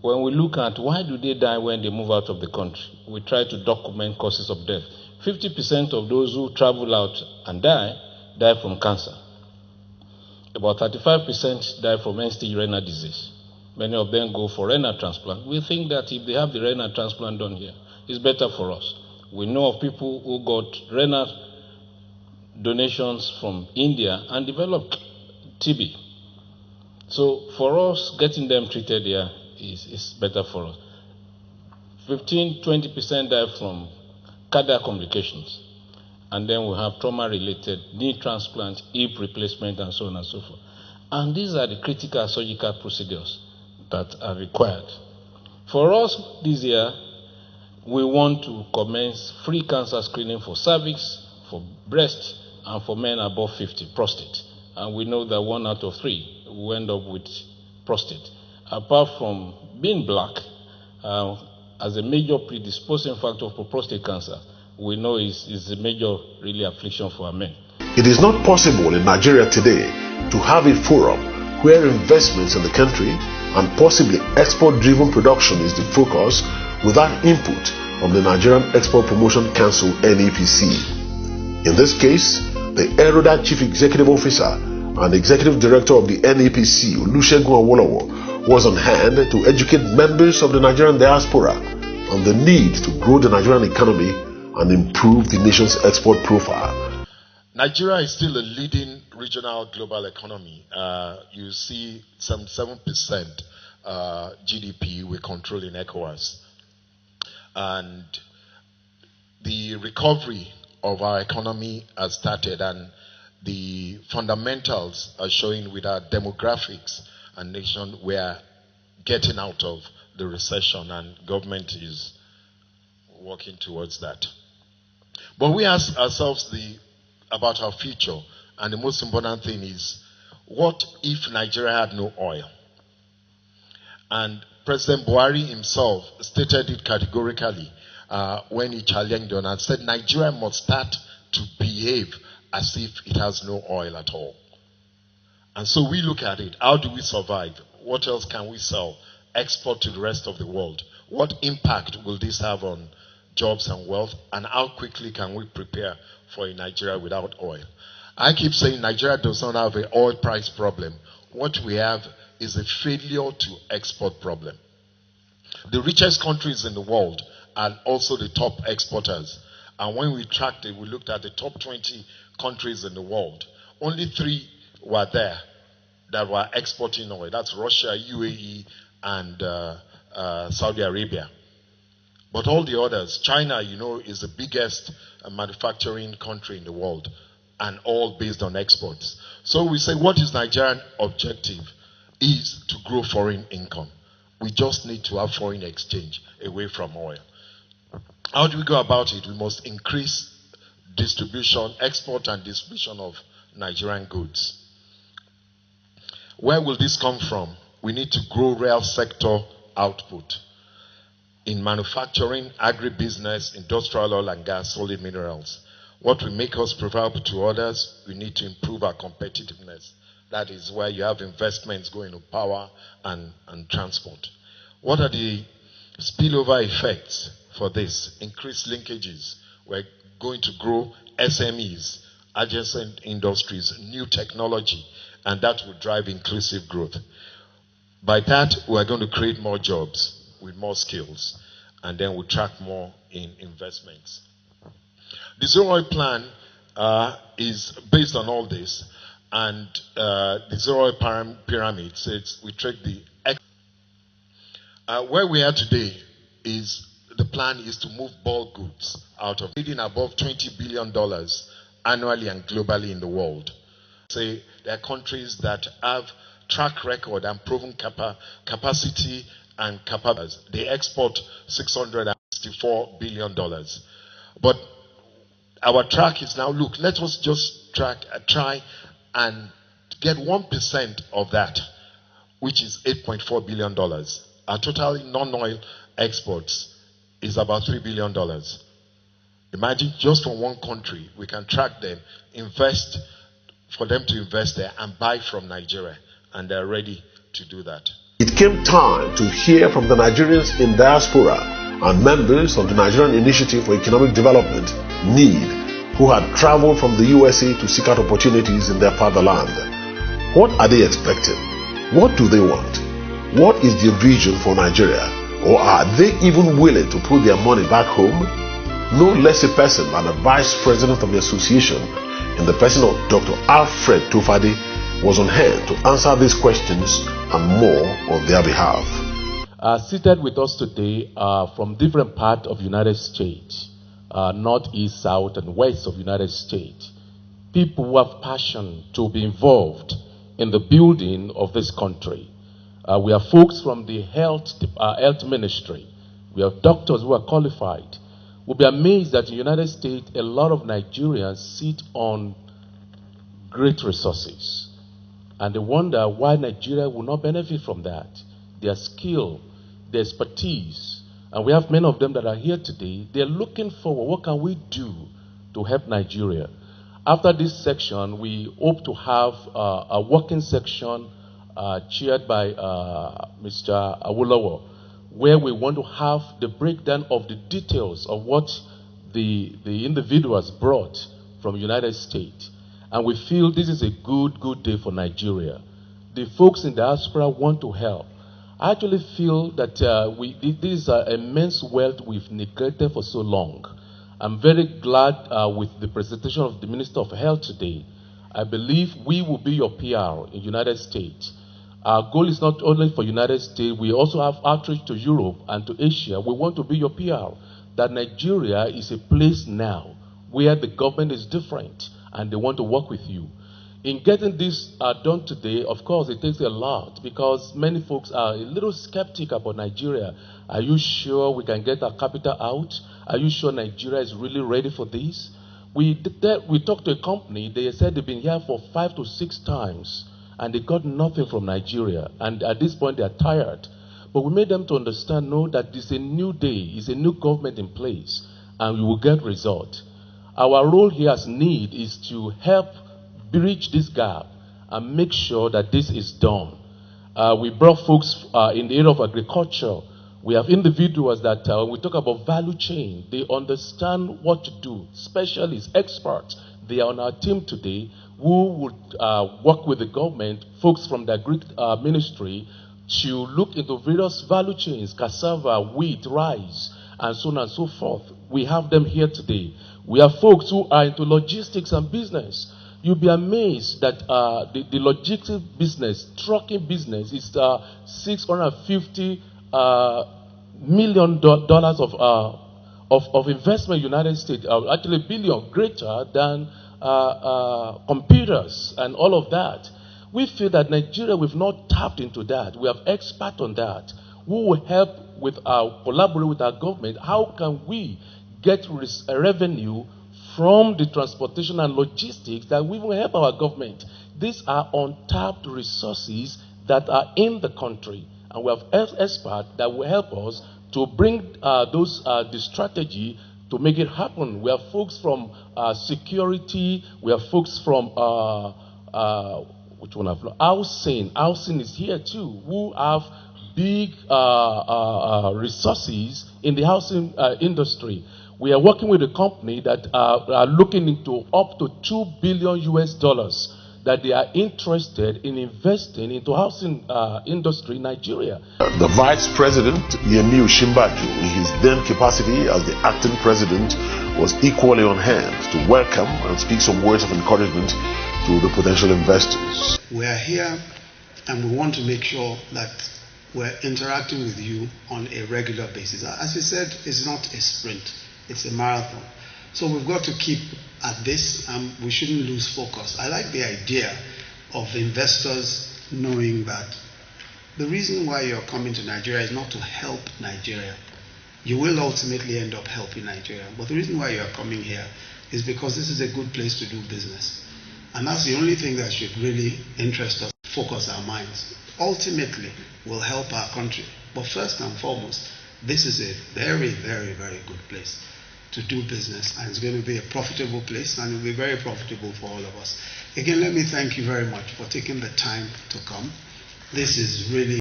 when we look at why do they die when they move out of the country, we try to document causes of death. 50% of those who travel out and die from cancer. About 35% die from end-stage renal disease. Many of them go for renal transplant. We think that if they have the renal transplant done here, it's better for us. We know of people who got renal donations from India and developed TB. So for us, getting them treated here is better for us. 15-20% die from cardiac complications. And then we have trauma-related knee transplant, hip replacement, and so on and so forth. And these are the critical surgical procedures that are required. For us this year, we want to commence free cancer screening for cervix, for breast, and for men above 50, prostate. And we know that 1 out of 3 will end up with prostate. Apart from being black, as a major predisposing factor for prostate cancer, we know is a major really affliction for our men. It is not possible in Nigeria today to have a forum where investments in the country and possibly export-driven production is the focus without input of the Nigerian Export Promotion Council, NEPC. In this case, the erudite Chief Executive Officer and Executive Director of the NEPC, Segun Awolowo, was on hand to educate members of the Nigerian diaspora on the need to grow the Nigerian economy and improve the nation's export profile. Nigeria is still a leading regional global economy. You see some 7% GDP we control in ECOWAS. And the recovery of our economy has started, and the fundamentals are showing with our demographics and nation we are getting out of the recession, and government is working towards that. But we ask ourselves about our future, and the most important thing is, what if Nigeria had no oil? And President Buhari himself stated it categorically when he challenged on and said Nigeria must start to behave as if it has no oil at all. And so we look at it. How do we survive? What else can we sell? Export to the rest of the world? What impact will this have on jobs and wealth? And how quickly can we prepare for a Nigeria without oil? I keep saying Nigeria does not have an oil price problem. What we have is a failure to export problem. The richest countries in the world are also the top exporters. And when we tracked it, we looked at the top 20 countries in the world. Only 3 were there that were exporting oil. That's Russia, UAE, and Saudi Arabia. But all the others, China, you know, is the biggest manufacturing country in the world, and all based on exports. So we say, what is Nigerian objective? Is to grow foreign income. We just need to have foreign exchange away from oil. How do we go about it? We must increase distribution, export and distribution of Nigerian goods. Where will this come from? We need to grow real sector output in manufacturing, agribusiness, industrial oil and gas, solid minerals. What will make us preferable to others? We need to improve our competitiveness. That is where you have investments going to power and transport. What are the spillover effects for this? Increased linkages. We're going to grow SMEs, adjacent industries, new technology, and that will drive inclusive growth. By that, we're going to create more jobs with more skills, and then we'll track more in investments. The Zero Oil Plan is based on all this, and the Zero Oil Pyramid says we track the... where we are today is the plan is to move bulk goods out of trading above $20 billion annually and globally in the world. Say there are countries that have track record and proven capacity and capabilities. They export $664 billion. But our track is now, look, let us just try and get 1% of that, which is $8.4 billion. Our total non-oil exports is about $3 billion. Imagine just from one country, we can track them, invest, for them to invest there and buy from Nigeria, and they're ready to do that. It came time to hear from the Nigerians in diaspora and members of the Nigerian Initiative for Economic Development, NEED, who had traveled from the USA to seek out opportunities in their fatherland. What are they expecting? What do they want? What is their vision for Nigeria? Or are they even willing to put their money back home? No less a person than the Vice President of the Association, in the person of Dr. Alfred Tofade, was on hand to answer these questions and more on their behalf. Seated with us today are from different parts of the United States, north, east, south, and west of the United States. People who have passion to be involved in the building of this country. We have folks from the health ministry. We have doctors who are qualified. We'll be amazed that in the United States, a lot of Nigerians sit on great resources. And they wonder why Nigeria will not benefit from that. Their skill, their expertise. And we have many of them that are here today. They're looking forward, what can we do to help Nigeria? After this section, we hope to have a working section chaired by Mr. Awolowo, where we want to have the breakdown of the details of what the individuals brought from the United States. And we feel this is a good day for Nigeria. The folks in diaspora want to help. I actually feel that this is an immense wealth we've neglected for so long. I'm very glad with the presentation of the Minister of Health today. I believe we will be your PR in the United States. Our goal is not only for the United States, we also have outreach to Europe and to Asia. We want to be your PR, that Nigeria is a place now where the government is different and they want to work with you. In getting this done today, of course, it takes a lot because many folks are a little skeptical about Nigeria. Are you sure we can get our capital out? Are you sure Nigeria is really ready for this? We talked to a company, they said they've been here for 5 to 6 times and they got nothing from Nigeria. And at this point, they are tired. But we made them to understand, no, that it's a new day, it's a new government in place, and we will get results. Our role here as NEED is to help bridge this gap and make sure that this is done. We brought folks in the area of agriculture. We have individuals that when we talk about value chain, they understand what to do. Specialists, experts, they are on our team today who would work with the government, folks from the agri ministry, to look into various value chains, cassava, wheat, rice, and so on and so forth. We have them here today. We have folks who are into logistics and business. You'll be amazed that the logistics business, trucking business, is $650 million of investment in the United States, actually billion, greater than computers and all of that. We feel that Nigeria, we've not tapped into that. We have experts on that who will help with collaborate with our government. How can we get revenue from the transportation and logistics that we will help our government? These are untapped resources that are in the country, and we have experts that will help us to bring the strategy to make it happen. We have folks from security, we have folks from which one have housing. Housing is here too, who have big resources in the housing industry. We are working with a company that are looking into up to $2 billion that they are interested in investing into housing industry in Nigeria. The Vice President, Yemi Osinbajo, in his then capacity as the acting president, was equally on hand to welcome and speak some words of encouragement to the potential investors. We are here and we want to make sure that we're interacting with you on a regular basis. As you said, it's not a sprint, it's a marathon. So we've got to keep at this, and we shouldn't lose focus. I like the idea of investors knowing that the reason why you're coming to Nigeria is not to help Nigeria. You will ultimately end up helping Nigeria. But the reason why you're coming here is because this is a good place to do business. And that's the only thing that should really interest us, focus our minds. Ultimately, will help our country. But first and foremost, this is a very, very, very good place to do business, and it's going to be a profitable place, and it will be very profitable for all of us. Again, let me thank you very much for taking the time to come. This is really